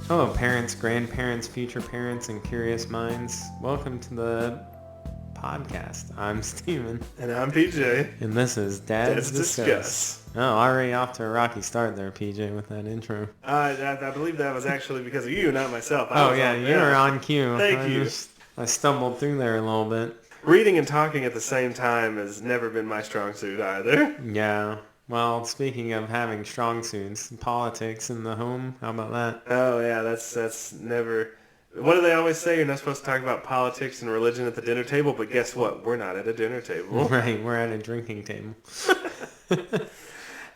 Hello, parents, grandparents, future parents, and curious minds. Welcome to the podcast. I'm Steven, And I'm PJ. and this is Dad's Let's Discuss. discuss. Oh, already off to a rocky start there, PJ, with that intro. I believe that was actually because of you, not myself. You were on cue. Thank you. I stumbled through there a little bit. Reading and talking at the same time has never been my strong suit either. Yeah. Well, speaking of having strong suits, politics in the home, how about that? Oh yeah, that's never. What do they always say? You're not supposed to talk about politics and religion at the dinner table, but guess what? We're not at a dinner table. Right, we're at a drinking table.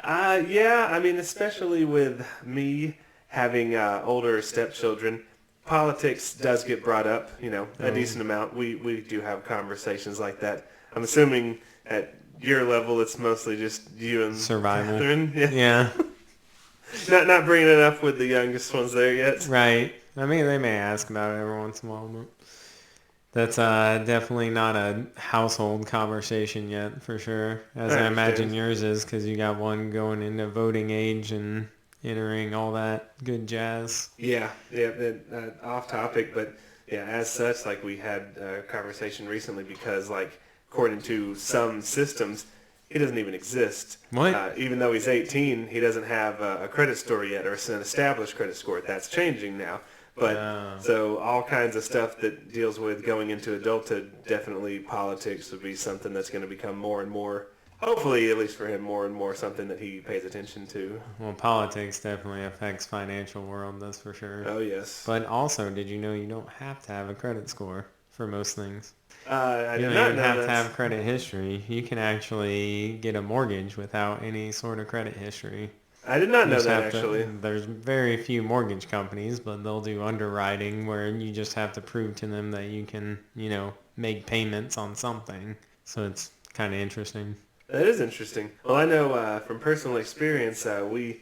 Yeah, I mean, especially with me having older stepchildren, politics does get brought up, a decent amount. We do have conversations like that. I'm assuming at your level it's mostly just you and Survival. Catherine. Yeah. Not bringing it up with the youngest ones there yet. Right. I mean, they may ask about it every once in a while, but that's definitely not a household conversation yet, for sure. As I imagine yours is, because you got one going into voting age and entering all that good jazz. Yeah, off topic, but yeah, as such, like we had a conversation recently because, like, according to some systems, he doesn't even exist. What? Even though he's 18, he doesn't have a credit score yet, or an established credit score. That's changing now. But so all kinds of stuff that deals with going into adulthood, definitely politics would be something that's going to become more and more, hopefully at least for him, more and more something that he pays attention to. Well, politics definitely affects financial world, that's for sure. Oh, yes. But also, did you know you don't have to have a credit score for most things? I You did don't not even know have that. to have credit history. You can actually get a mortgage without any sort of credit history. I did not You know just that, have to- actually. There's very few mortgage companies, but they'll do underwriting where you just have to prove to them that you can, make payments on something. So it's kind of interesting. That is interesting. Well, I know from personal experience, we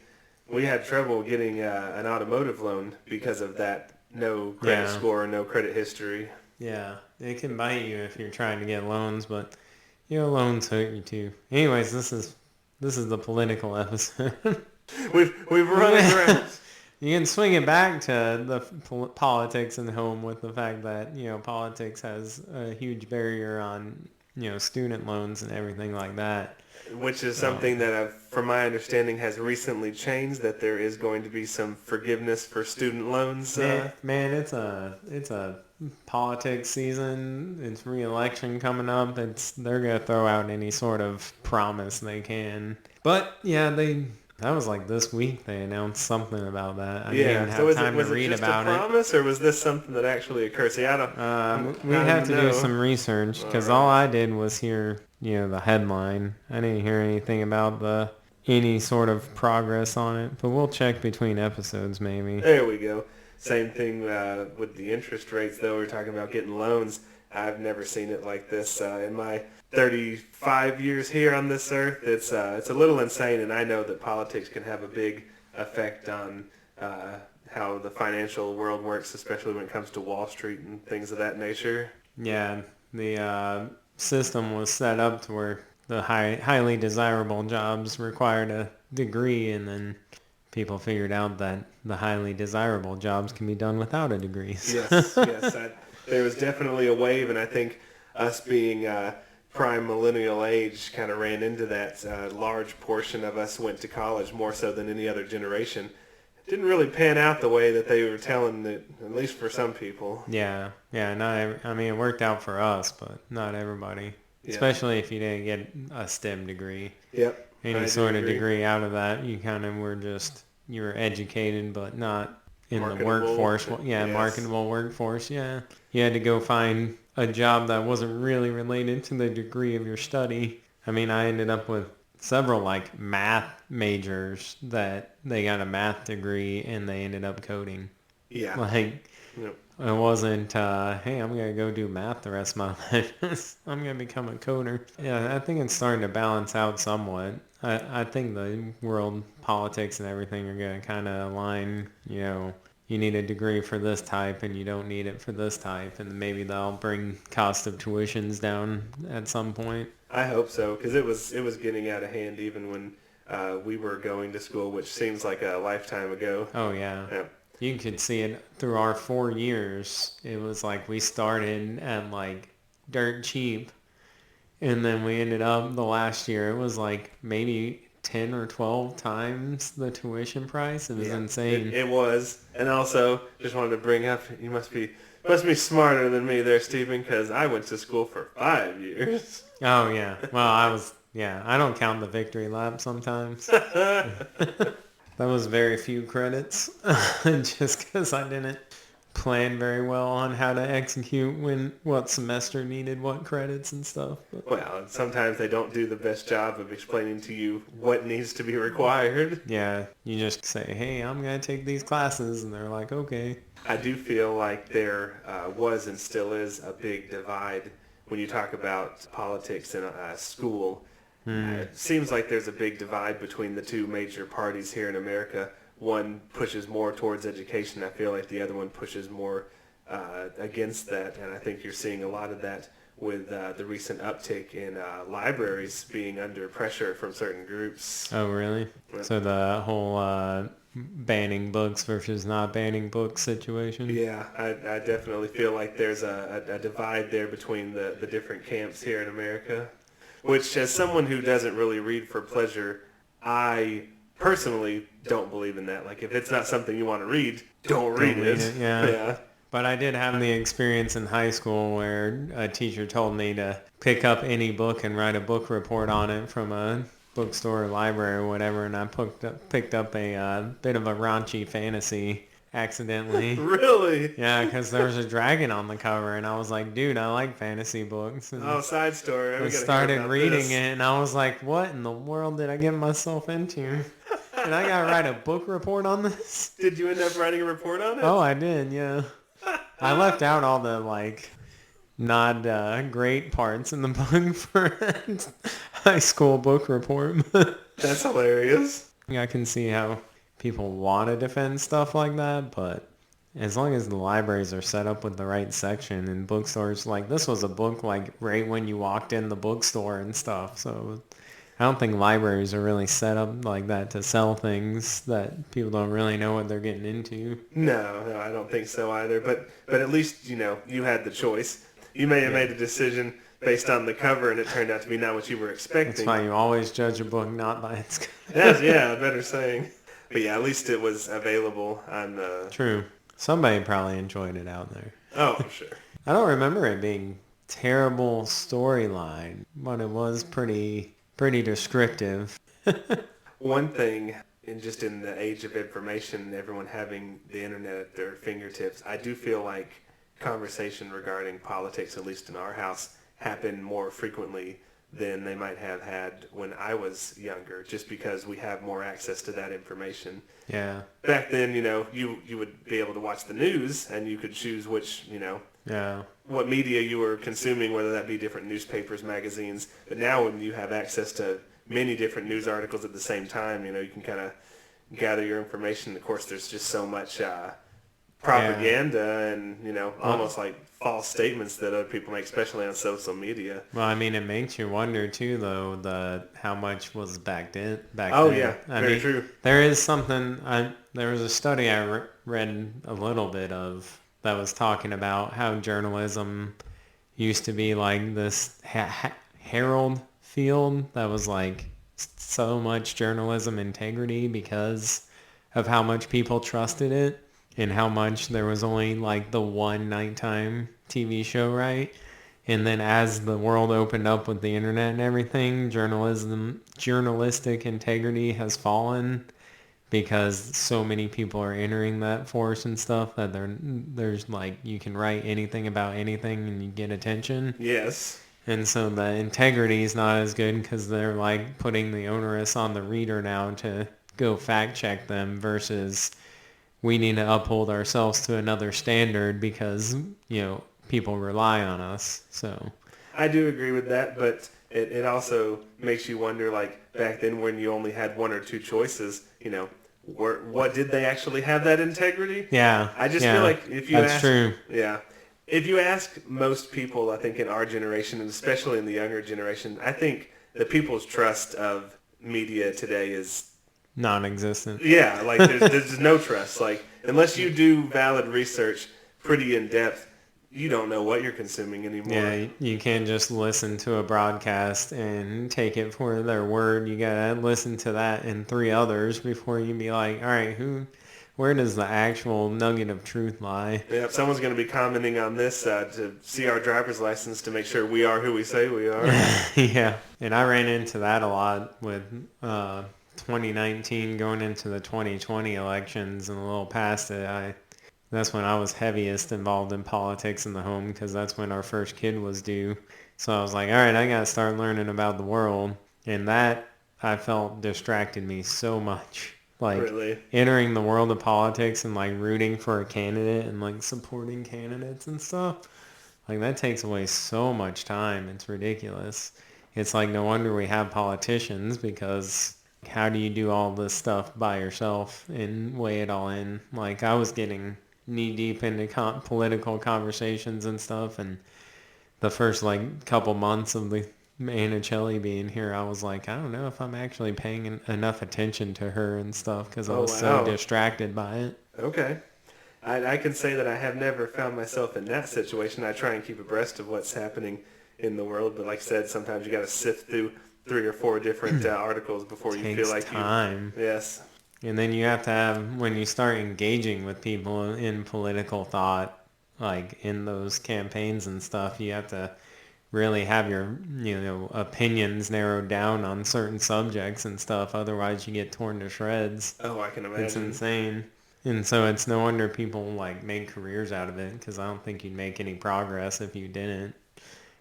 had trouble getting an automotive loan because of that no credit Yeah. score, no credit history. Yeah, it can bite you if you're trying to get loans, but loans hurt you too. Anyways, this is the political episode. We've run around. You can swing it back to the politics in home with the fact that, politics has a huge barrier on, student loans and everything like that. Which is something that, from my understanding, has recently changed, that there is going to be some forgiveness for student loans. Man, it's a politics season. It's re-election coming up. They're going to throw out any sort of promise they can. But, yeah, that was like this week they announced something about that. I didn't even have time to read about it. Was it just a promise, or was this something that actually occurred? See, I don't. We have to do some research because all I did was hear, the headline. I didn't hear anything about any sort of progress on it, but we'll check between episodes maybe. There we go. Same thing with the interest rates, though. We're talking about getting loans. I've never seen it like this in my 35 years here on this earth. It's a little insane, and I know that politics can have a big effect on how the financial world works, especially when it comes to Wall Street and things of that nature. Yeah, the system was set up to where the highly desirable jobs required a degree, and then people figured out that the highly desirable jobs can be done without a degree. Yes. There was definitely a wave, and I think us being prime millennial age kind of ran into that. Large portion of us went to college more so than any other generation. It didn't really pan out the way that they were telling it, at least for some people. Yeah, it worked out for us, but not everybody. Yeah. Especially if you didn't get a STEM degree. Yep. Any sort of degree out of that, you kind of you were educated, but not in the workforce. Yeah, yes. Marketable workforce, yeah. You had to go find a job that wasn't really related to the degree of your study. I mean, I ended up with several math majors that they got a math degree and they ended up coding. Yeah. Yep. It wasn't, hey, I'm going to go do math the rest of my life. I'm going to become a coder. Yeah, I think it's starting to balance out somewhat. I think the world politics and everything are going to kind of align, you need a degree for this type and you don't need it for this type, and maybe they'll bring cost of tuitions down at some point. I hope so, because it was getting out of hand even when we were going to school, which seems like a lifetime ago. Oh, yeah. Yeah. You could see it through our 4 years. It was like we started at like dirt cheap, and then we ended up the last year. It was like maybe 10 or 12 times the tuition price. It was Yeah, insane. it was. And also, just wanted to bring up, you must be smarter than me there, Stephen, because I went to school for 5 years. Oh yeah. Well, yeah. I don't count the victory lap sometimes. That was very few credits, just because I didn't plan very well on how to execute what semester needed what credits and stuff. But Well, sometimes they don't do the best job of explaining to you what needs to be required. yeah, you just say, "Hey, I'm gonna take these classes," and they're like, "Okay." I do feel like there was and still is a big divide when you talk about politics in school. It seems like there's a big divide between the two major parties here in America. One pushes more towards education. I feel like the other one pushes more against that, and I think you're seeing a lot of that with the recent uptick in libraries being under pressure from certain groups. Oh, really? Yeah. So the whole banning books versus not banning books situation. Yeah, I definitely feel like there's a divide there between the different camps here in America. Which, as someone who doesn't really read for pleasure, I personally don't believe in that. Like, if it's not something you want to read, don't read it. Yeah. Yeah. But I did have the experience in high school where a teacher told me to pick up any book and write a book report on it from a bookstore or library or whatever, and I picked up a bit of a raunchy fantasy accidentally. Really? Yeah, because there was a dragon on the cover, and I was like, dude, I like fantasy books. And Oh, side story. We I gotta hear started about reading this. it, and I was like, what in the world did I get myself into? And I gotta write a book report on this? Did you end up writing a report on it? Oh, I did, yeah. I left out all the, like, not great parts in the book for a high school book report. That's hilarious. I can see how people want to defend stuff like that, but as long as the libraries are set up with the right section and bookstores, like this was a book like right when you walked in the bookstore and stuff. So I don't think libraries are really set up like that to sell things that people don't really know what they're getting into. No, I don't think so either. But at least, you had the choice. You may have made a decision based on the cover, and it turned out to be not what you were That's expecting. why you always judge a book not by its cover. Yeah, better saying. But yeah, at least it was available on the... True. Somebody probably enjoyed it out there. Oh, I'm sure. I don't remember it being terrible storyline, but it was pretty descriptive. One thing, in the age of information, everyone having the internet at their fingertips, I do feel like conversation regarding politics, at least in our house, happen more frequently than they might have had when I was younger, just because we have more access to that information. Yeah. Back then, you would be able to watch the news, and you could choose which, Yeah. what media you were consuming, whether that be different newspapers, magazines. But now when you have access to many different news articles at the same time, you can kind of gather your information. Of course, there's just so much propaganda and, almost like false statements that other people make, especially on social media. Well, I mean, it makes you wonder too, though, how much was back then. Oh, then. yeah, I very mean, true. there is something. There was a study I read a little bit of that was talking about how journalism used to be like this herald field that was like so much journalism integrity because of how much people trusted it and how much there was only like the one nighttime TV show, right? And then as the world opened up with the internet and everything, journalistic integrity has fallen because so many people are entering that force and stuff that there's like you can write anything about anything and you get attention. Yes. And so the integrity is not as good because they're like putting the onus on the reader now to go fact check them versus we need to uphold ourselves to another standard because, people rely on us. So I do agree with that, but it also makes you wonder, like, back then when you only had one or two choices, what did they actually have that integrity? yeah, I just feel like if you that's ask... true. Yeah. If you ask most people, I think in our generation, and especially in the younger generation, I think the people's trust of media today is non-existent. Yeah, like there's no trust. Like unless you do valid research, pretty in depth, you don't know what you're consuming anymore. Yeah, you can't just listen to a broadcast and take it for their word. You gotta listen to that and three others before you be like, all right, where does the actual nugget of truth lie? Yeah, if someone's going to be commenting on this to see our driver's license to make sure we are who we say we are. Yeah, and I ran into that a lot with 2019 going into the 2020 elections and a little past it. That's when I was heaviest involved in politics in the home because that's when our first kid was due. So I was like, all right, I got to start learning about the world. And that I felt distracted me so much. Like Really? entering the world of politics and like rooting for a candidate and like supporting candidates and stuff. Like that takes away so much time. It's ridiculous. It's like no wonder we have politicians because how do you do all this stuff by yourself and weigh it all in? Like I was getting knee deep into political conversations and stuff, and the first like couple months of the Anna being here, I was like, I don't know if I'm actually paying enough attention to her and stuff because I Oh, was so wow. distracted by it. Okay. I can say that I have never found myself in that situation. I try and keep abreast of what's happening in the world, but like I said, sometimes you got to sift through 3 or 4 different articles before you feel Takes like you. time. Yes. And then you have to have, when you start engaging with people in political thought, like in those campaigns and stuff, you have to really have your, opinions narrowed down on certain subjects and stuff. Otherwise, you get torn to shreds. Oh, I can It's imagine. insane. And so it's no wonder people like make careers out of it because I don't think you'd make any progress if you didn't.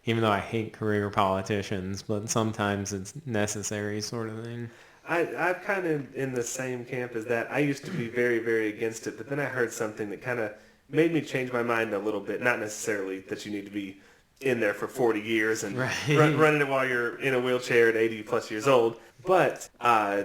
Even though I hate career politicians, but sometimes it's necessary sort of thing. I'm kind of in the same camp as that. I used to be very, very against it, but then I heard something that kind of made me change my mind a little bit. Not necessarily that you need to be in there for 40 years and Right. running it while you're in a wheelchair at 80 plus years old. But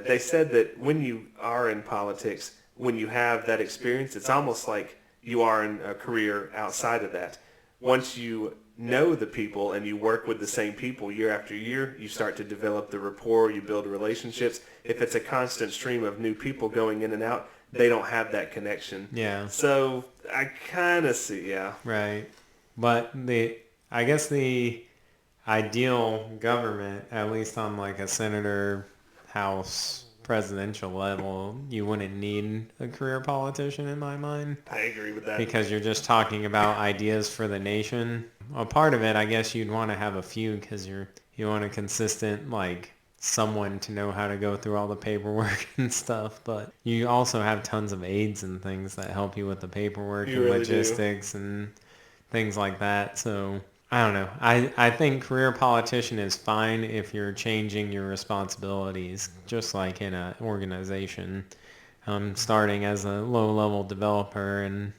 they said that when you are in politics, when you have that experience, it's almost like you are in a career outside of that. Once you know the people and you work with the same people year after year, you start to develop the rapport, you build relationships. If it's a constant stream of new people going in and out, they don't have that connection. Yeah. So I kind of see, yeah. Right. But I guess the ideal government, at least on like a senator, house, presidential level, you wouldn't need a career politician in my mind I agree with that. because you're just talking about ideas for the nation. A part of it, I guess you'd want to have a few because you want a consistent like someone to know how to go through all the paperwork and stuff, but you also have tons of aides and things that help you with the paperwork You and really do. logistics and things like that. So I don't know. I think career politician is fine if you're changing your responsibilities, just like in an organization. I'm starting as a low-level developer, and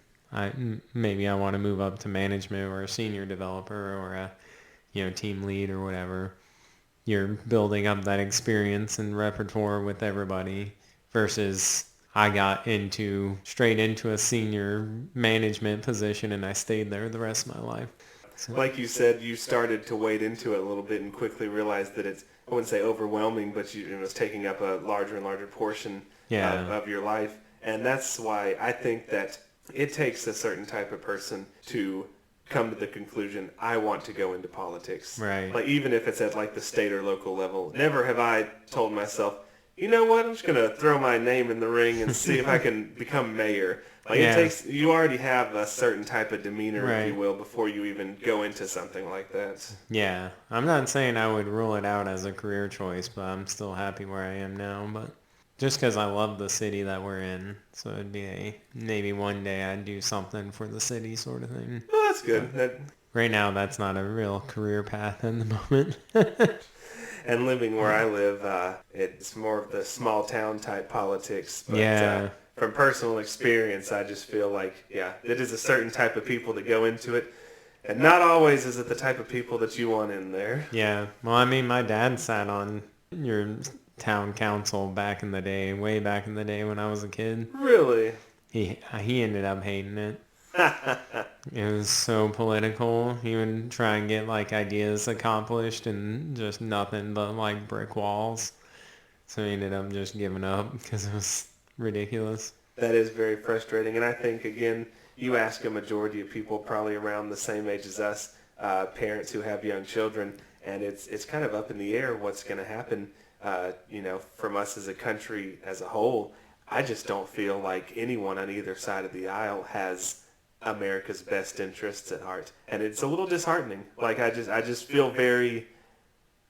maybe I want to move up to management or a senior developer or a team lead or whatever. You're building up that experience and repertoire with everybody versus I got straight into a senior management position and I stayed there the rest of my life. So, Like you said, you started to wade into it a little bit and quickly realized that it's, I wouldn't say overwhelming, but it was taking up a larger and larger portion yeah, of your life. And that's why I think that it takes a certain type of person to come to the conclusion, I want to go into politics. right. Like even if it's at like the state or local level. Never have I told myself, you know what, I'm just going to throw my name in the ring and see if I can become mayor. Like it Yeah, takes, you already have a certain type of demeanor, if you right. will, before you even go into something like that. Yeah. I'm not saying I would rule it out as a career choice, but I'm still happy where I am now. But just because I love the city that we're in, so it'd be maybe one day I'd do something for the city sort of thing. Well, that's But good. right now, that's not a real career path in the moment. And living where I live, it's more of the small town type politics. But Yeah, from personal experience, I just feel like, yeah, it is a certain type of people that go into it. And not always is it the type of people that you want in there. yeah. Well, I mean, my dad sat on your town council back in the day, way back in the day when I was a kid. Really? He ended up hating it. It was so political. He would try and get like ideas accomplished and just nothing but like brick walls. So he ended up just giving up because it was ridiculous. That is very frustrating. And I think, again, you ask a majority of people probably around the same age as us, parents who have young children, and it's kind of up in the air what's going to happen, from us as a country as a whole. I just don't feel like anyone on either side of the aisle has America's best interests at heart. And it's a little disheartening. Like, I just feel very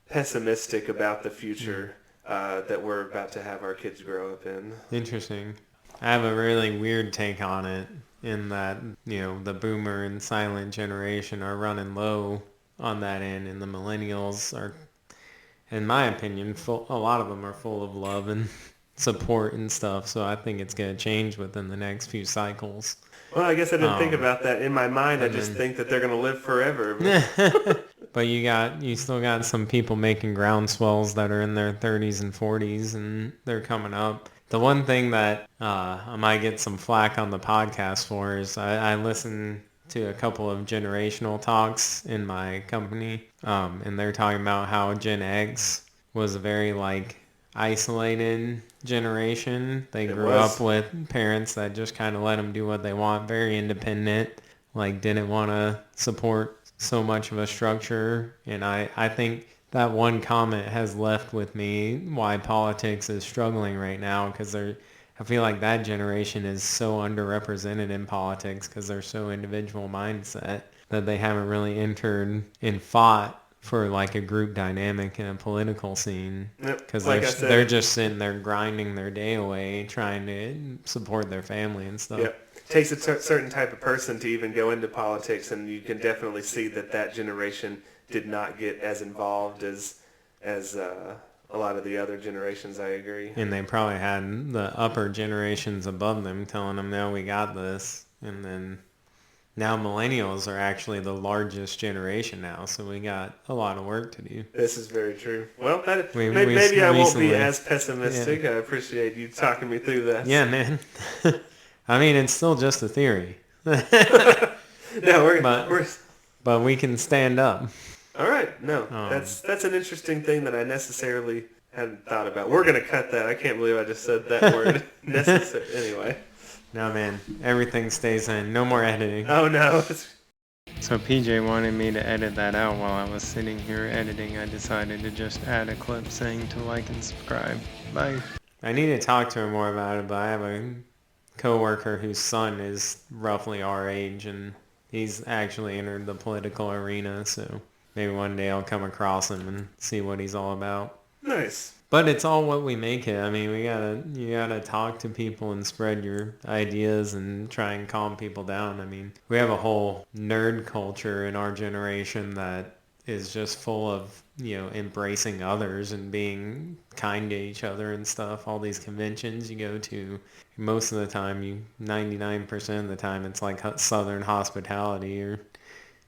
pessimistic about the future that we're about to have our kids grow up in. Interesting. I have a really weird take on it in that, the boomer and silent generation are running low on that end, and the millennials are, in my opinion, a lot of them are full of love and support and stuff. So I think it's going to change within the next few cycles. Well, I guess I didn't think Um, about that. In my mind, I and just then, think that they're going to live forever. But but you still got some people making groundswells that are in their 30s and 40s, and they're coming up. The one thing that I might get some flack on the podcast for is I listen to a couple of generational talks in my company, and they're talking about how Gen X was a very isolated generation. They it grew up was. with parents that just kind of let them do what they want, very independent, didn't want to support so much of a structure. And I think that one comment has left with me why politics is struggling right now, because I feel like that generation is so underrepresented in politics because they're so individual mindset that they haven't really entered and fought for a group dynamic in a political scene, Yep. because Like I they're said, just sitting there grinding their day away trying to support their family and stuff. yep. Takes a certain type of person to even go into politics, and you can definitely see that generation did not get as involved as a lot of the other generations. I agree. And they probably had the upper generations above them telling them, no, we got this. And then now millennials are actually the largest generation now, so we got a lot of work to do. This is very true. Well, We maybe I won't be recently, as yeah, pessimistic. I appreciate you talking me through yeah, this. man. I mean, it's still just a theory, No, but we're but we can stand up. all right. No, Um, that's an interesting thing that I necessarily hadn't thought about. We're gonna cut that. I can't believe I just said that word. Necessary. Anyway. no, man, everything stays in. No more editing. Oh no. So PJ wanted me to edit that out while I was sitting here editing. I decided to just add a clip saying to like and subscribe. Bye. I need to talk to her more about it, but I have a coworker whose son is roughly our age, and he's actually entered the political arena, so maybe one day I'll come across him and see what he's all about. Nice. But it's all what we make it. I mean, you gotta talk to people and spread your ideas and try and calm people down. I mean, we have a whole nerd culture in our generation that is just full of, embracing others and being kind to each other and stuff. All these conventions you go to, most of the time, 99% of the time, it's like Southern hospitality, or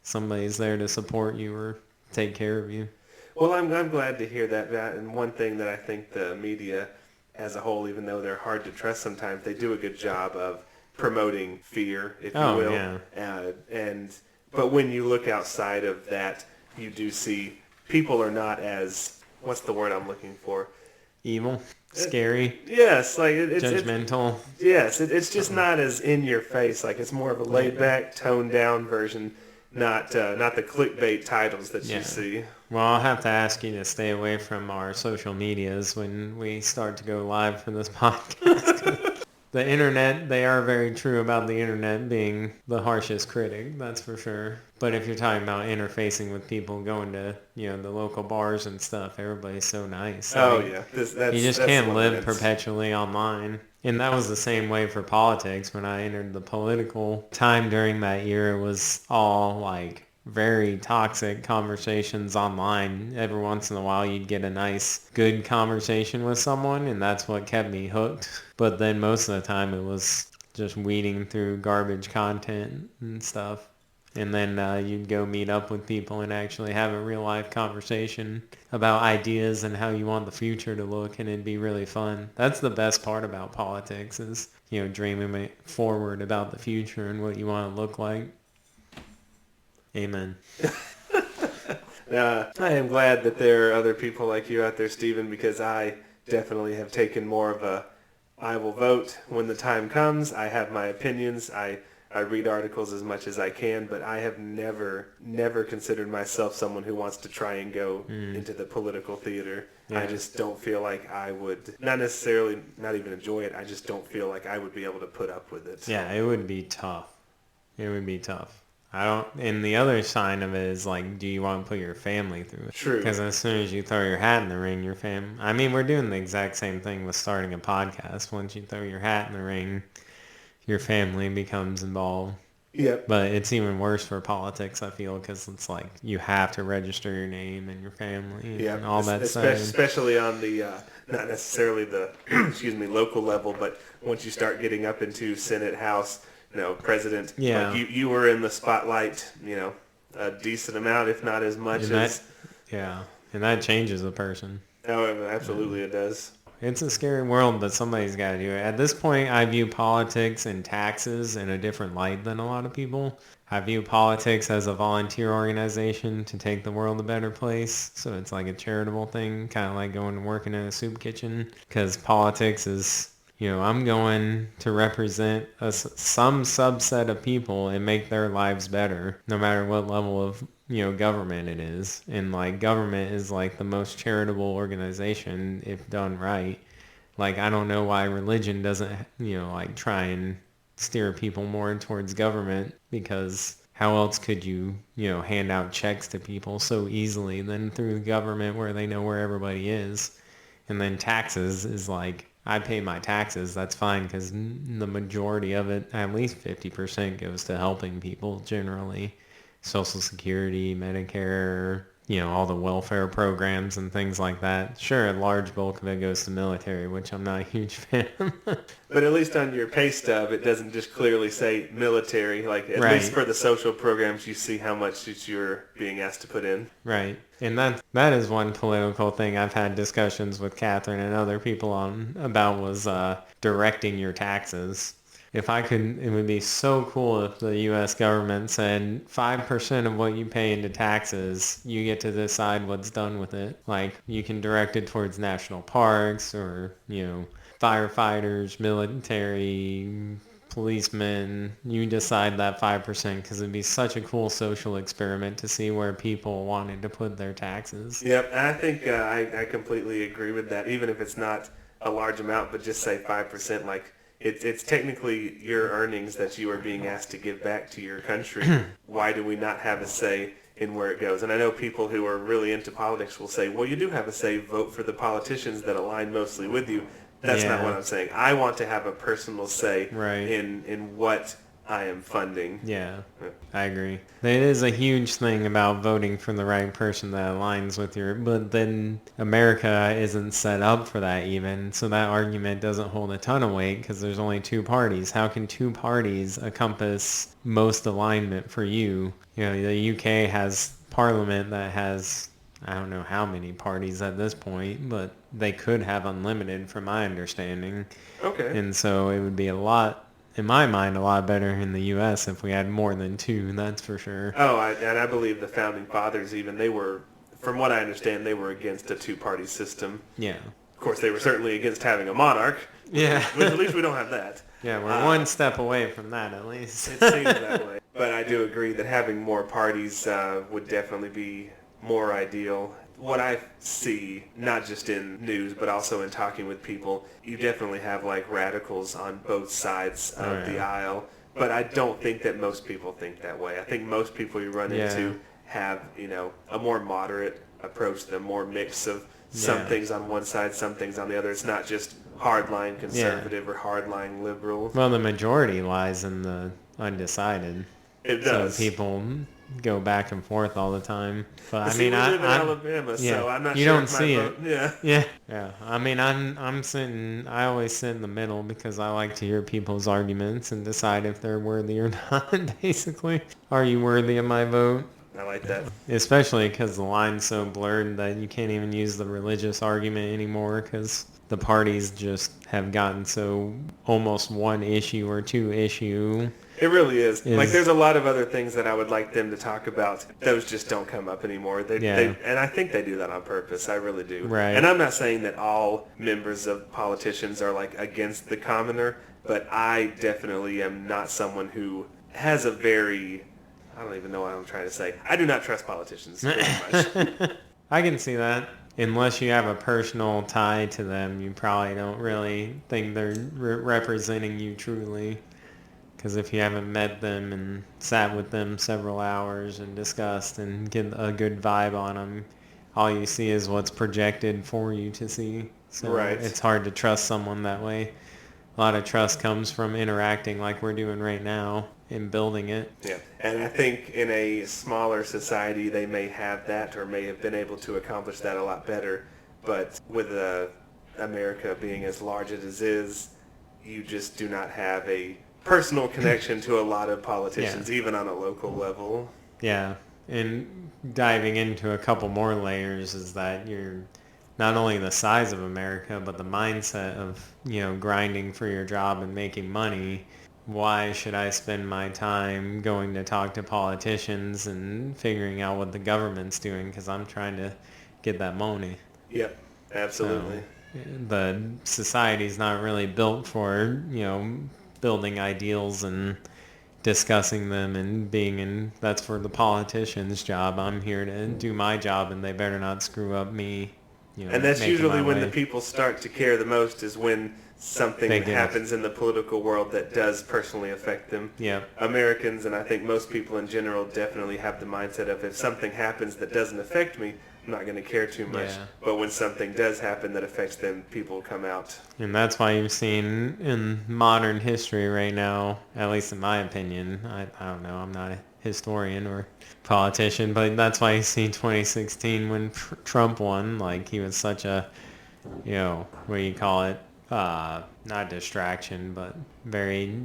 somebody's there to support you or take care of you. Well, I'm glad to hear that. And one thing that I think the media as a whole, even though they're hard to trust sometimes, they do a good job of promoting fear, if you Oh, will. yeah. But when you look outside of that, you do see people are not as, what's the word I'm looking for? Evil, scary, Yes, like it's judgmental. yes, it's just not as in your face. Like it's more of a laid back, toned down version, not the clickbait titles that Yeah. you see. Well, I'll have to ask you to stay away from our social medias when we start to go live for this podcast. The internet, they are very true about the internet being the harshest critic, that's for sure. But if you're talking about interfacing with people, going to, the local bars and stuff, everybody's so nice. Oh Like, yeah, you just that's can't one live that's perpetually online. And that was the same way for politics. When I entered the political time during that year, it was all very toxic conversations online. Every once in a while you'd get a nice, good conversation with someone, and that's what kept me hooked. But then most of the time it was just weeding through garbage content and stuff. And then you'd go meet up with people and actually have a real life conversation about ideas and how you want the future to look, and it'd be really fun. That's the best part about politics is, dreaming forward about the future and what you want to look like. Amen. I am glad that there are other people like you out there, Stephen, because I definitely have taken more of a I will vote when the time comes. I have my opinions. I read articles as much as I can, but I have never considered myself someone who wants to try and go into the political theater. Yeah. I just don't feel like I would, not necessarily, not even enjoy it. I just don't feel like I would be able to put up with it. Yeah, it would be tough. It would be tough. I don't. And the other sign of it is like, do you want to put your family through it? True. Because as soon as you throw your hat in the ring, your fam. I mean, we're doing the exact same thing with starting a podcast. Once you throw your hat in the ring, your family becomes involved. Yep. But it's even worse for politics, I feel, because it's like you have to register your name and your family and all that stuff. Especially on the, not necessarily the, excuse me, local level, but once you start getting up into Senate, House, president, Yeah. like you were in the spotlight, a decent amount, if not as much as. Yeah, and that changes a person. Oh, absolutely it does. It's a scary world, but somebody's got to do it. At this point, I view politics and taxes in a different light than a lot of people. I view politics as a volunteer organization to take the world a better place. So it's like a charitable thing, kind of like going and working in a soup kitchen. Because politics is, I'm going to represent some subset of people and make their lives better, no matter what level of government it is. And like government is like the most charitable organization if done right. Like I don't know why religion doesn't like try and steer people more towards government, because how else could you hand out checks to people so easily than through the government where they know where everybody is. And then taxes is like, I pay my taxes, that's fine, because the majority of it, at least 50%, goes to helping people generally. Social Security, Medicare, all the welfare programs and things like that. Sure, a large bulk of it goes to military, which I'm not a huge fan of. But at least on your pay stub, it doesn't just clearly say military. Like, at Right. least for the social programs, you see how much that you're being asked to put in. Right. And that is one political thing I've had discussions with Catherine and other people on about was directing your taxes. If I could, it would be so cool if the U.S. government said 5% of what you pay into taxes, you get to decide what's done with it. Like, you can direct it towards national parks or, firefighters, military, policemen. You decide that 5% because it'd be such a cool social experiment to see where people wanted to put their taxes. Yep, and I think I completely agree with that, even if it's not a large amount, but just say 5%, like, it's technically your earnings that you are being asked to give back to your country. Why do we not have a say in where it goes? And I know people who are really into politics will say, well, you do have a say, vote for the politicians that align mostly with you. That's not what I'm saying. I want to have a personal say in what I am funding. Yeah, I agree. It is a huge thing about voting for the right person that aligns with but then America isn't set up for that even, so that argument doesn't hold a ton of weight because there's only two parties. How can two parties encompass most alignment for you? The UK has parliament that has, I don't know how many parties at this point, but they could have unlimited from my understanding. Okay. And so it would be in my mind, a lot better in the U.S. if we had more than two, that's for sure. Oh, and I believe the Founding Fathers even, they were, from what I understand, they were against a two-party system. Yeah. Of course, they were certainly against having a monarch. Yeah. At least we don't have that. Yeah, we're one step away from that at least. It seems that way. But I do agree that having more parties would definitely be more ideal. What I see, not just in news, but also in talking with people, you definitely have like radicals on both sides of the aisle. But I don't think that most people think that way. I think most people you run into have, a more moderate approach, the more mix of some things on one side, some things on the other. It's not just hardline conservative or hardline liberal. Well, the majority lies in the undecided. It does. So people go back and forth all the time. But I We mean, live in Alabama, so I'm not you sure don't if my see vote, it. Yeah. I mean, I always sit in the middle because I like to hear people's arguments and decide if they're worthy or not, basically. Are you worthy of my vote? I like that. Especially because the line's so blurred that you can't even use the religious argument anymore because the parties just have gotten so almost one issue or two issue. It really is. Like, is, there's a lot of other things that I would like them to talk about. Those just don't come up anymore. yeah, And I think they do that on purpose. I really do. And right. I'm not saying that all members of politicians are like against the commoner, but I definitely am not someone who has a very, I don't even know what I'm trying to say. I do not trust politicians very much. I can see that. Unless you have a personal tie to them, you probably don't really think they're representing you truly. Because if you haven't met them and sat with them several hours and discussed and get a good vibe on them, all you see is what's projected for you to see. So Right. it's hard to trust someone that way. A lot of trust comes from interacting like we're doing right now and building it. Yeah, and I think in a smaller society they may have that or may have been able to accomplish that a lot better. But with America being as large as it is, you just do not have a personal connection to a lot of politicians, Yeah. even on a local level. Yeah. And diving into a couple more layers is that you're not only the size of America, but the mindset of, grinding for your job and making money. Why should I spend my time going to talk to politicians and figuring out what the government's doing? Because I'm trying to get that money. Yep, So absolutely. the society's not really built for, building ideals and discussing them and being in, that's for the politician's job. I'm here to do my job and they better not screw up me, And that's making usually my when the way. people start to care the most is when something They get it. happens in the political world that does personally affect them. Yeah. Americans, and I think most people in general, definitely have the mindset of if something happens that doesn't affect me, I'm not going to care too much. Yeah. But when something does happen that affects them, people come out. And that's why you've seen in modern history right now, at least in my opinion, I don't know, I'm not a historian or politician, but that's why you see 2016 when Trump won, like he was such a, what do you call it? Not distraction, but very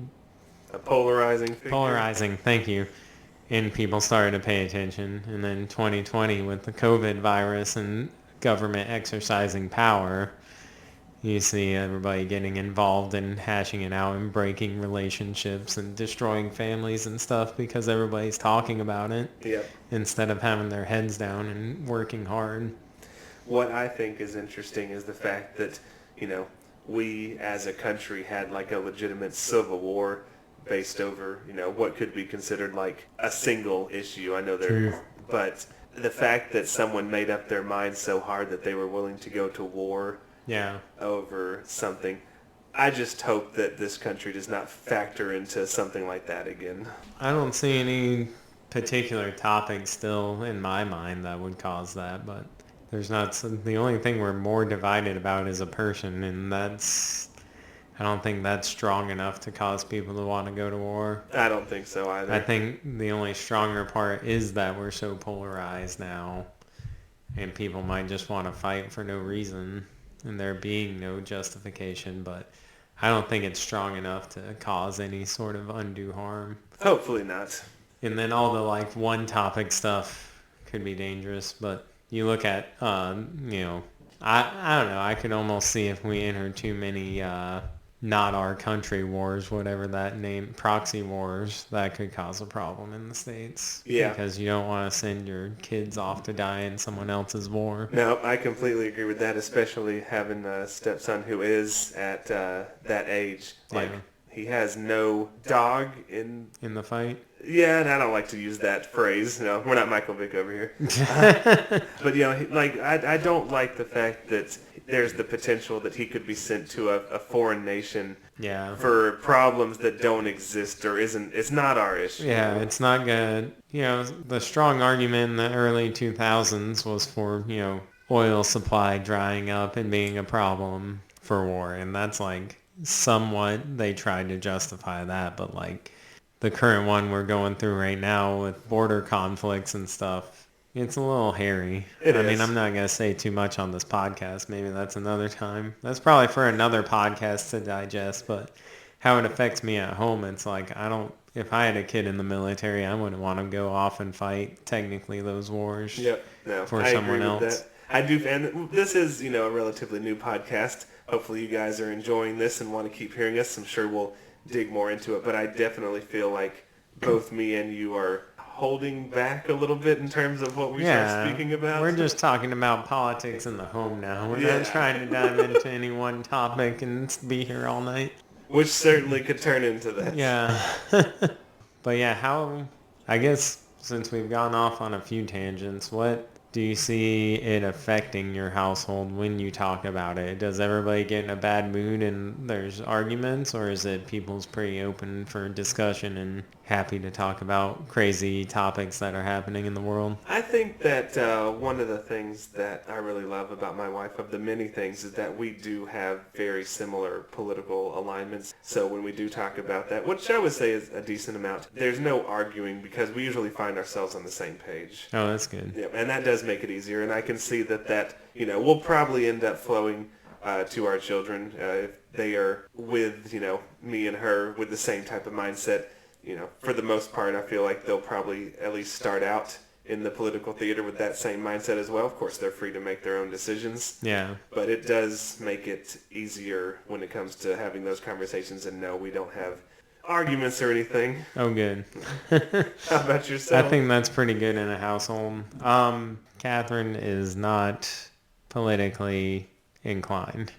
A polarizing figure. polarizing. Thank you. And people started to pay attention. And then 2020 with the COVID virus and government exercising power, you see everybody getting involved and hashing it out and breaking relationships and destroying families and stuff because everybody's talking about it Yep. instead of having their heads down and working hard. What I think is interesting is the fact that, we as a country had like a legitimate civil war based over, what could be considered like a single issue. I know True. but the fact that someone made up their mind so hard that they were willing to go to war Yeah. over something, I just hope that this country does not factor into something like that again. I don't see any particular topic still in my mind that would cause that, but there's not the only thing we're more divided about is a person, and I don't think that's strong enough to cause people to want to go to war. I don't think so either. I think the only stronger part is that we're so polarized now, and people might just want to fight for no reason, and there being no justification, but I don't think it's strong enough to cause any sort of undue harm. Hopefully not. And then all the like one topic stuff could be dangerous, but you look at, I don't know, I could almost see if we enter too many not our country wars, whatever that name, proxy wars, that could cause a problem in the States. Yeah. Because you don't want to send your kids off to die in someone else's war. No, I completely agree with that, especially having a stepson who is at that age. Like, Yeah. he has no dog in... In the fight. Yeah, and I don't like to use that phrase. No, we're not Michael Vick over here. But, I don't like the fact that there's the potential that he could be sent to a foreign nation Yeah. for problems that don't exist or it's not our issue. Yeah, it's not good. The strong argument in the early 2000s was for, oil supply drying up and being a problem for war. And that's like somewhat they tried to justify that. But like the current one we're going through right now with border conflicts and stuff, it's a little hairy. It I mean, is. I'm not going to say too much on this podcast. Maybe that's another time. That's probably for another podcast to digest. But how it affects me at home, it's like if I had a kid in the military, I wouldn't want to go off and fight technically those wars Yep. No, for I someone agree with else. that. I do, and this is, a relatively new podcast, hopefully you guys are enjoying this and want to keep hearing us. I'm sure we'll dig more into it, but I definitely feel like both me and you are holding back a little bit in terms of what we start Yeah, speaking about. we're just talking about politics in the home now. We're not Yeah, trying to dive into any one topic and be here all night. which certainly could turn into that. Yeah. But yeah, I guess since we've gone off on a few tangents, what do you see it affecting your household when you talk about it? Does everybody get in a bad mood and there's arguments, or is it people's pretty open for discussion and happy to talk about crazy topics that are happening in the world? I think that one of the things that I really love about my wife, of the many things, is that we do have very similar political alignments. So when we do talk about that, which I would say is a decent amount, there's no arguing because we usually find ourselves on the same page. Oh, that's good. Yeah, and that does make it easier. And I can see that will probably end up flowing to our children if they are with, me and her with the same type of mindset. For the most part, I feel like they'll probably at least start out in the political theater with that same mindset as well. Of course, they're free to make their own decisions. Yeah. But it does make it easier when it comes to having those conversations, and no, we don't have arguments or anything. Oh, good. How about yourself? I think that's pretty good in a household. Catherine is not politically inclined.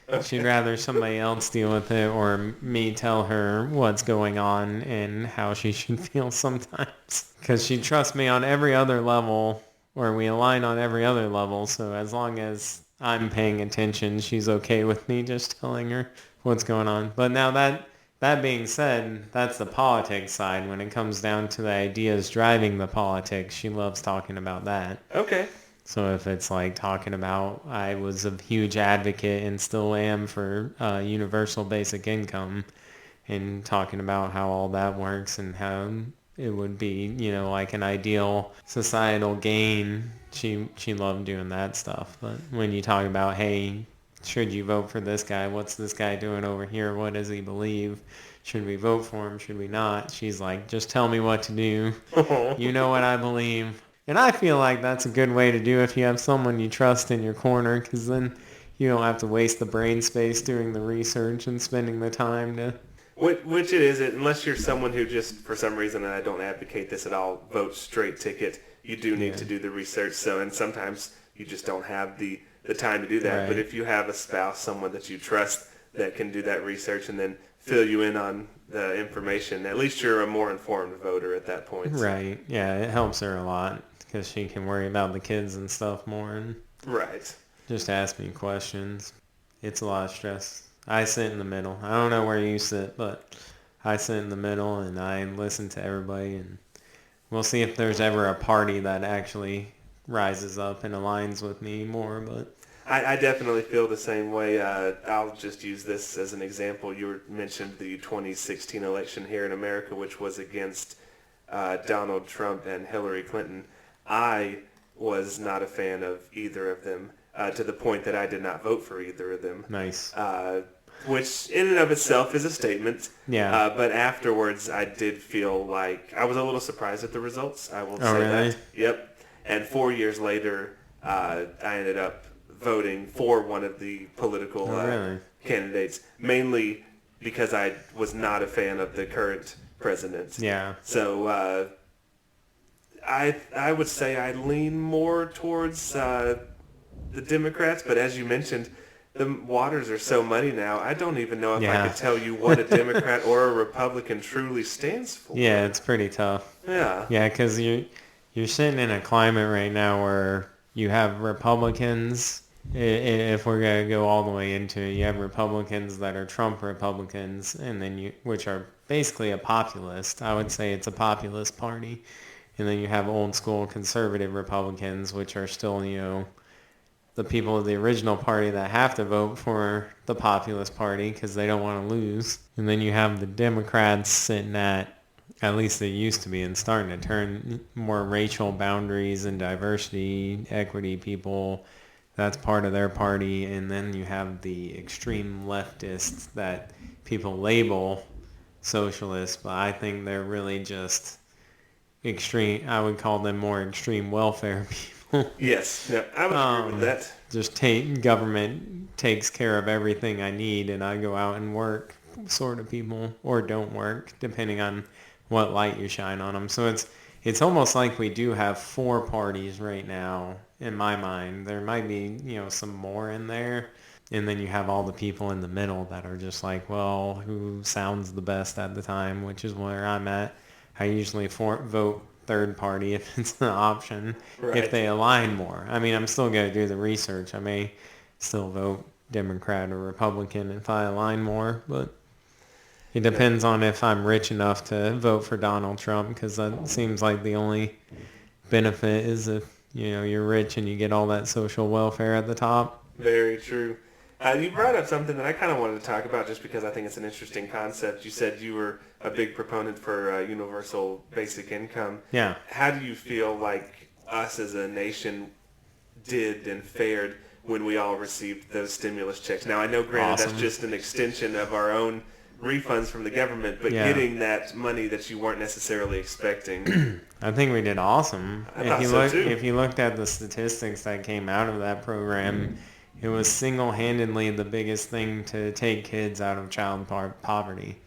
Okay. She'd rather somebody else deal with it or me tell her what's going on and how she should feel sometimes. Because she trusts me on every other level, or we align on every other level. So as long as I'm paying attention, she's okay with me just telling her what's going on. But now that being said, that's the politics side. When it comes down to the ideas driving the politics, she loves talking about that. Okay. So if it's like talking about, I was a huge advocate and still am for universal basic income, and talking about how all that works and how it would be, like an ideal societal gain, she loved doing that stuff. But when you talk about, hey, should you vote for this guy? What's this guy doing over here? What does he believe? Should we vote for him? Should we not? She's like, just tell me what to do. You know what I believe. And I feel like that's a good way to do if you have someone you trust in your corner, because then you don't have to waste the brain space doing the research and spending the time to... Which it is, unless you're someone who just, for some reason, and I don't advocate this at all, vote straight ticket, you do need to do the research. So, and sometimes you just don't have the time to do that. Right. But if you have a spouse, someone that you trust that can do that research and then fill you in on the information, at least you're a more informed voter at that point. Right. Yeah, it helps her a lot because she can worry about the kids and stuff more and Right. just ask me questions. It's a lot of stress. I sit in the middle. I don't know where you sit, but I sit in the middle and I listen to everybody, and we'll see if there's ever a party that actually rises up and aligns with me more. But I definitely feel the same way. I'll just use this as an example. You mentioned the 2016 election here in America, which was against Donald Trump and Hillary Clinton. I was not a fan of either of them, to the point that I did not vote for either of them. nice. Which in and of itself is a statement. Yeah. But afterwards, I did feel like I was a little surprised at the results. I will Oh, say really? that. Yep. And 4 years later, I ended up voting for one of the political really? candidates, mainly because I was not a fan of the current president. Yeah. So I would say I lean more towards the Democrats, but as you mentioned, the waters are so muddy now. I don't even know if I Yeah. could tell you what a Democrat or a Republican truly stands for. Yeah, it's pretty tough. Yeah. Yeah, because you're sitting in a climate right now where you have Republicans. If we're gonna go all the way into it, you have Republicans that are Trump Republicans, and then which are basically a populist. I would say it's a populist party, and then you have old school conservative Republicans, which are still the people of the original party that have to vote for the populist party because they don't want to lose. And then you have the Democrats sitting at least they used to be, and starting to turn more racial boundaries and diversity, equity people. That's part of their party. And then you have the extreme leftists that people label socialists, but I think they're really just extreme. I would call them more extreme welfare people. Yes. Yeah, I would agree with that. just take government takes care of everything I need, and I go out and work sort of people, or don't work, depending on what light you shine on them. So it's almost like we do have four parties right now in my mind. There might be, some more in there. And then you have all the people in the middle that are just like, well, who sounds the best at the time, which is where I'm at. I usually vote third party if it's an option, if Right. they align more. I mean, I'm still going to do the research. I may still vote Democrat or Republican if I align more, but it Yeah. depends on if I'm rich enough to vote for Donald Trump, because that seems like the only benefit is if, you're rich and you get all that social welfare at the top. Very true. You brought up something that I kind of wanted to talk about just because I think it's an interesting concept. You said you were a big proponent for universal basic income. Yeah. How do you feel like us as a nation did and fared when we all received those stimulus checks? Now, I know, granted, Awesome. that's just an extension of our own refunds from the government, but Yeah. getting that money that you weren't necessarily expecting. I think we did awesome. I thought so, too. If you looked at the statistics that came out of that program, it was single-handedly the biggest thing to take kids out of child poverty.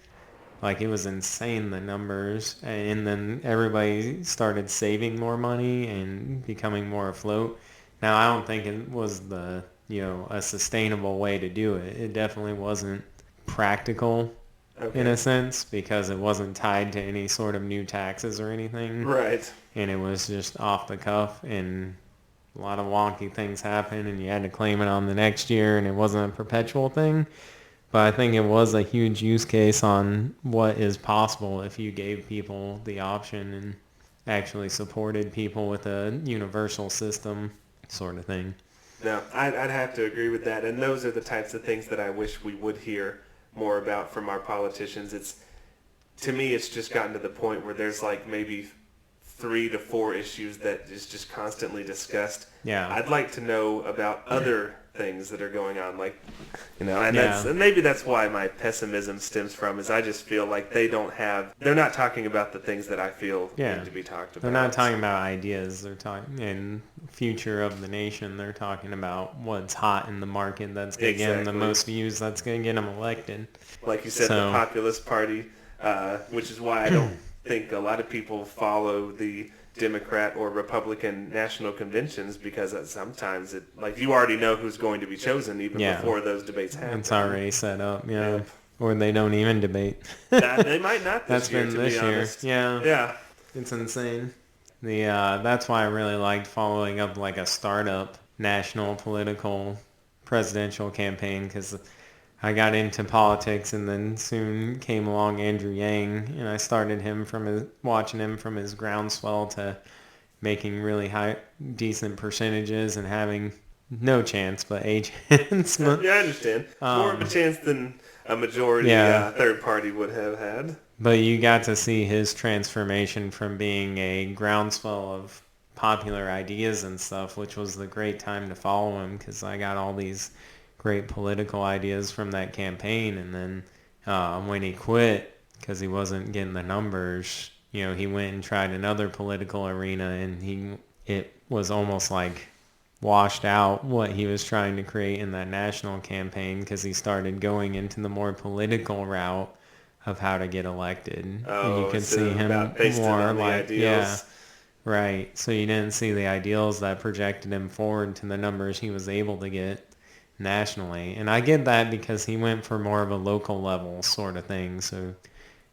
Like, it was insane, the numbers. And then everybody started saving more money and becoming more afloat. Now, I don't think it was a sustainable way to do it. It definitely wasn't practical in Okay. a sense, because it wasn't tied to any sort of new taxes or anything. Right. And it was just off the cuff, and a lot of wonky things happened, and you had to claim it on the next year, and it wasn't a perpetual thing. But I think it was a huge use case on what is possible if you gave people the option and actually supported people with a universal system sort of thing. No, I'd have to agree with that. And those are the types of things that I wish we would hear more about from our politicians. To me, it's just gotten to the point where there's like maybe 3 to 4 issues that is just constantly discussed. Yeah. I'd like to know about other things that are going on, like, and Yeah. and maybe that's why my pessimism stems from, is I just feel like they're not talking about the things that I feel Yeah. need to be talked about. They're not talking about ideas. They're talking in future of the nation. They're talking about what's hot in the market that's going to get them the Exactly. most views. That's going to get them elected. Like you said, the So populist party, which is why I don't think a lot of people follow the Democrat or Republican national conventions, because sometimes like you already know who's going to be chosen even Yeah. before those debates happen. it's already set up. Yeah. Yep. Or they don't even debate. They might not this That's year, been to this be year. honest. Yeah. Yeah. It's insane. That's why I really liked following up like a startup national political presidential campaign, because I got into politics, and then soon came along Andrew Yang, and I started watching him from his groundswell to making really decent percentages and having no chance but a chance. Yeah, I understand. More of a chance than a majority Yeah. third party would have had. But you got to see his transformation from being a groundswell of popular ideas and stuff, which was the great time to follow him, because I got all these great political ideas from that campaign. And then when he quit because he wasn't getting the numbers, he went and tried another political arena, and it was almost like washed out what he was trying to create in that national campaign, because he started going into the more political route of how to get elected. And you could instead see of him about based it more on the like, ideals. yeah, right. So you didn't see the ideals that projected him forward to the numbers he was able to get nationally. And I get that because he went for more of a local level sort of thing. So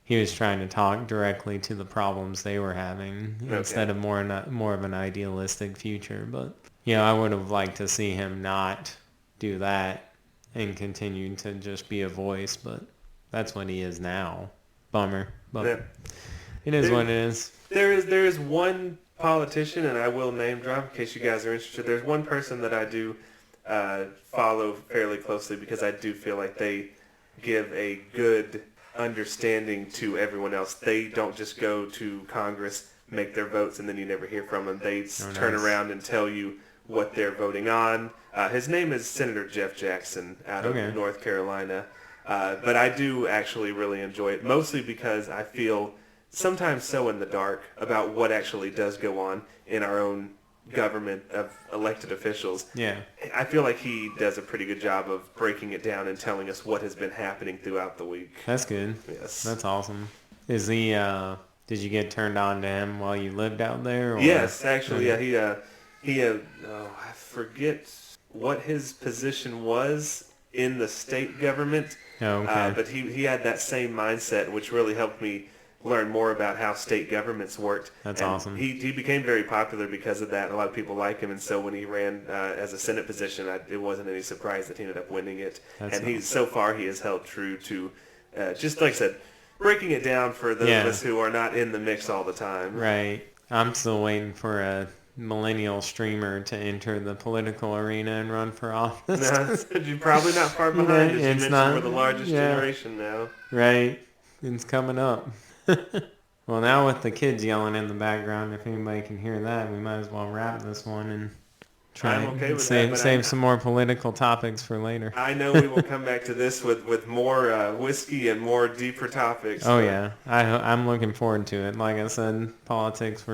he was trying to talk directly to the problems they were having instead of more of an idealistic future. But I would have liked to see him not do that and continue to just be a voice, but that's what he is now. Bummer, but Yeah. it is what it is. There is one politician, and I will name drop in case you guys are interested. There's one person that I do follow fairly closely, because I do feel like they give a good understanding to everyone else. They don't just go to Congress, make their votes, and then you never hear from them. They turn nice. around and tell you what they're voting on. His name is Senator Jeff Jackson out of Okay. North Carolina. But I do actually really enjoy it, mostly because I feel sometimes so in the dark about what actually does go on in our own government of elected officials. Yeah. I feel like he does a pretty good job of breaking it down and telling us what has been happening throughout the week. That's good. Yes. That's awesome. Is he, did you get turned on to him while you lived out there? Or? Yes, actually, I forget what his position was in the state government, Oh, okay. but he had that same mindset, which really helped me learn more about how state governments worked. That's and awesome. He became very popular because of that. A lot of people like him, and so when he ran as a Senate position, it wasn't any surprise that he ended up winning it. That's And so far he has held true to, just like I said, breaking it down for those of us who are not in the mix all the time. Right. I'm still waiting for a millennial streamer to enter the political arena and run for office. No, you're probably not far behind. As you It's mentioned, not- we're the largest yeah. generation now. Right. It's coming up. Well, now with the kids yelling in the background, if anybody can hear that, we might as well wrap this one and try I'm okay and with save, that, but save some more political topics for later. I know we will come back to this with more whiskey and more deeper topics. Oh, yeah. I'm looking forward to it. Like I said, politics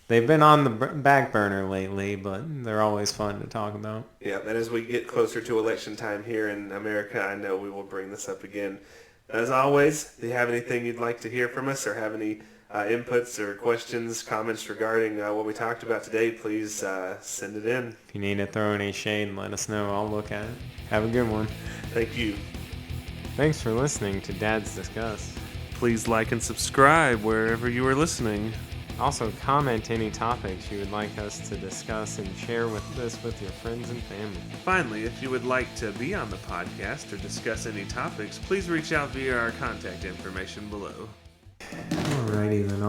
they've been on the back burner lately, but they're always fun to talk about. Yeah, and as we get closer to election time here in America, I know we will bring this up again. As always, if you have anything you'd like to hear from us or have any inputs or questions, comments regarding what we talked about today, please send it in. If you need to throw any shade, let us know. I'll look at it. Have a good one. Thank you. Thanks for listening to Dad's Discuss. Please like and subscribe wherever you are listening. Also, comment any topics you would like us to discuss and share this with your friends and family. Finally, if you would like to be on the podcast or discuss any topics, please reach out via our contact information below. Alrighty then,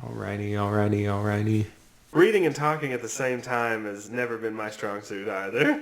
alrighty. Reading and talking at the same time has never been my strong suit either.